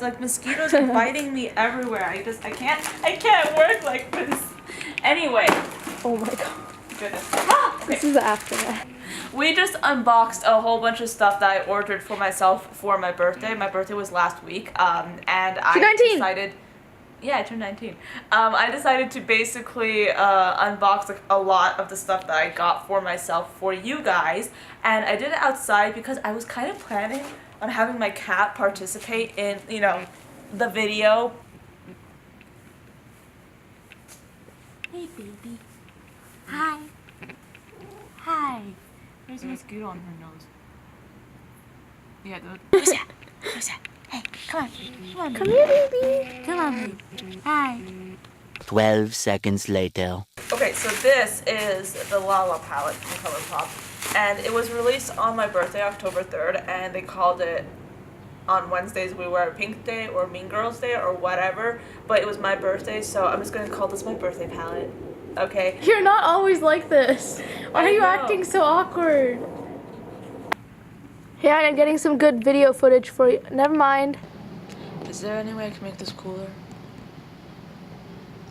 Like mosquitoes are biting me everywhere. I can't work like this. Anyway. Oh my god. Goodness. Okay. This is the aftermath. We just unboxed a whole bunch of stuff that I ordered for myself for my birthday. My birthday was last week. And I decided. Yeah, I turned 19. I decided to basically unbox like a lot of the stuff that I got for myself for you guys, and I did it outside because I was kind of planning on having my cat participate in, you know, the video. Hey baby. Hi. Hi. There's a mosquito on her nose. Yeah, who's that? Who's that? Hey, come on. Come on. Come here, baby. Come on, baby. Hi. 12 seconds later. Okay, so this is the Lala palette from ColourPop, and it was released on my birthday, October 3rd, and they called it on Wednesdays we wear Pink Day or Mean Girls Day or whatever, but it was my birthday, so I'm just gonna call this my birthday palette. Okay? You're not always like this. Why are you acting so awkward? Yeah, I'm getting some good video footage for you. Never mind. Is there any way I can make this cooler?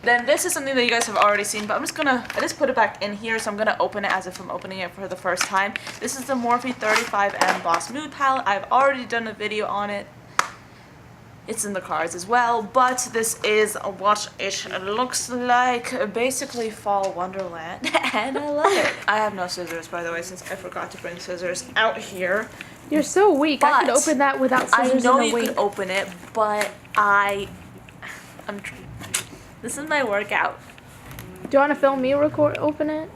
Then this is something that you guys have already seen, but I just put it back in here, so I'm gonna open it as if I'm opening it for the first time. This is the Morphe 35M Boss Nude palette. I've already done a video on it. It's in the cards as well, but this is what it looks like. Basically fall wonderland, and I love it. I have no scissors, by the way, since I forgot to bring scissors out here. You're so weak. I could open that without scissors. I know in a you week. can open it, but this is my workout. Do you want to film me open it?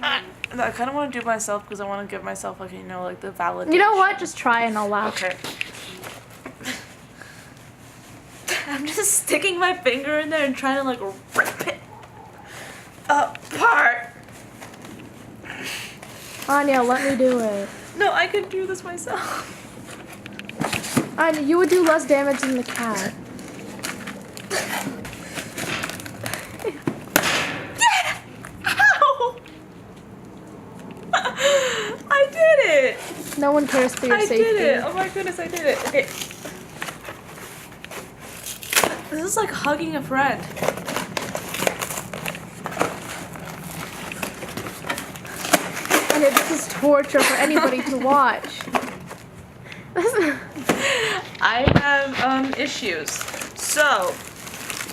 I kind of want to do it myself because I want to give myself, like, you know, like the validation. You know what? Just try and I'll laugh. Okay. I'm just sticking my finger in there and trying to, like, rip it apart. Anya, let me do it. No, I could do this myself. Anya, you would do less damage than the cat. Ow! I did it! No one cares for your safety. I did it! Oh my goodness, I did it. Okay. This is like hugging a friend. Anya, this is torture for anybody to watch. I have issues. So,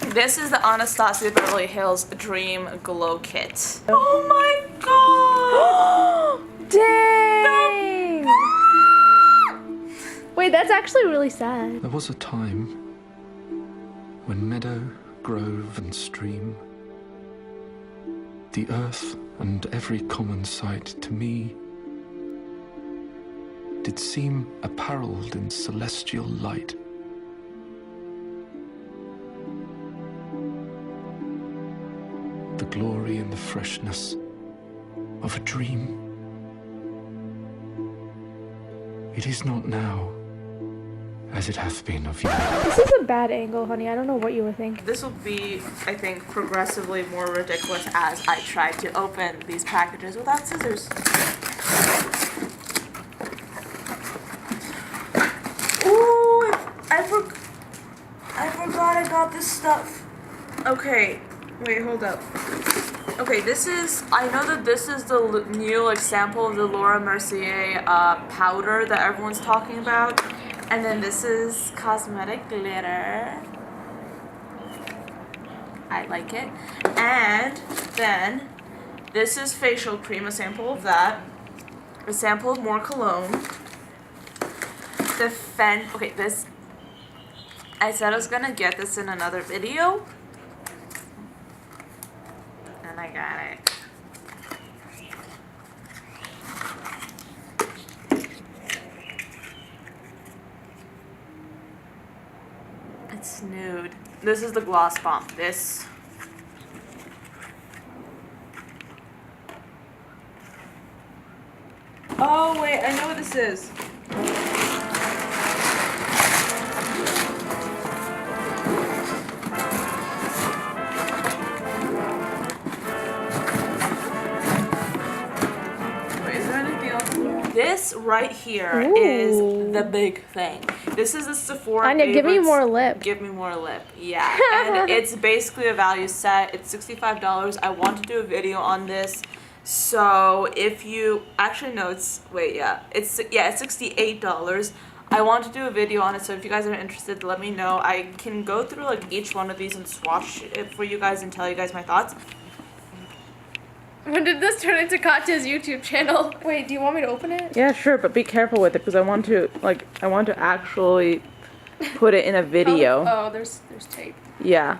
this is the Anastasia Beverly Hills Dream Glow Kit. Oh my god! Dang! Wait, that's actually really sad. There was a time when meadow, grove and stream, the earth and every common sight to me did seem apparelled in celestial light. The glory and the freshness of a dream. It is not now as it hath been of yore. This is a bad angle, honey. I don't know what you were thinking. This will be, I think, progressively more ridiculous as I try to open these packages without scissors. Ooh, I forgot I got this stuff. Okay, wait, hold up. Okay, I know that this is the new, like, sample of the Laura Mercier powder that everyone's talking about. And then this is cosmetic glitter. I like it. And then this is facial cream, a sample of that. A sample of more cologne. Okay, this, I said I was gonna get this in another video. And I got it. It's nude. This is the Gloss Bomb. This. Oh wait, I know what this is. Wait, is there anything else? This right here is Ooh. the big thing. This is the Sephora Anya, give me Favorites. more lip. Give me more lip. Yeah. And it's basically a value set. It's $65. I want to do a video on this. So if you actually no, it's it's $68. I want to do a video on it, so if you guys are interested, let me know. I can go through like each one of these and swatch it for you guys and tell you guys my thoughts. When did this turn into Katya's YouTube channel? Wait, do you want me to open it? Yeah, sure, but be careful with it because I want to actually put it in a video. Oh, there's tape. Yeah.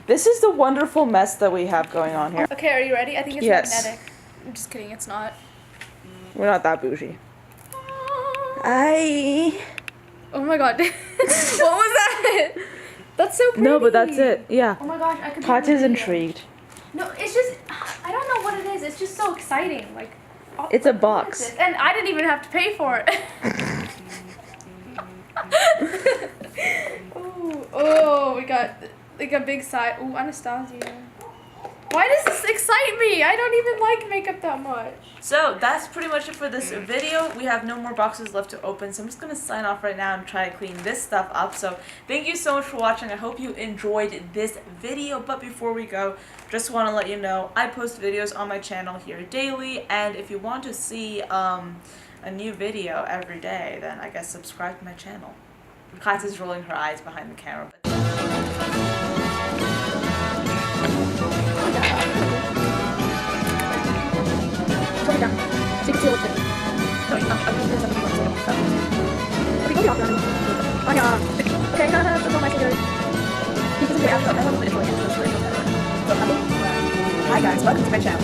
This is the wonderful mess that we have going on here. Okay, are you ready? I think it's Yes. magnetic. I'm just kidding, it's not. We're not that bougie. Oh I my god. What was that? That's so pretty. No, but that's it. Yeah. Oh my gosh, I could Katya's do a video. intrigued. No, it's just, I don't know what it is. It's just so exciting. Like, It's a what is box. it? And I didn't even have to pay for it. Oh, we got like a big side. Ooh, Anastasia. Why does this excite me? I don't even like makeup that much. So that's pretty much it for this video. We have no more boxes left to open, so I'm just gonna sign off right now and try to clean this stuff up. So thank you so much for watching. I hope you enjoyed this video. But before we go, just want to let you know I post videos on my channel here daily, and if you want to see a new video every day, then I guess subscribe to my channel. Katya's rolling her eyes behind the camera. But Okay, hi guys, welcome to my channel.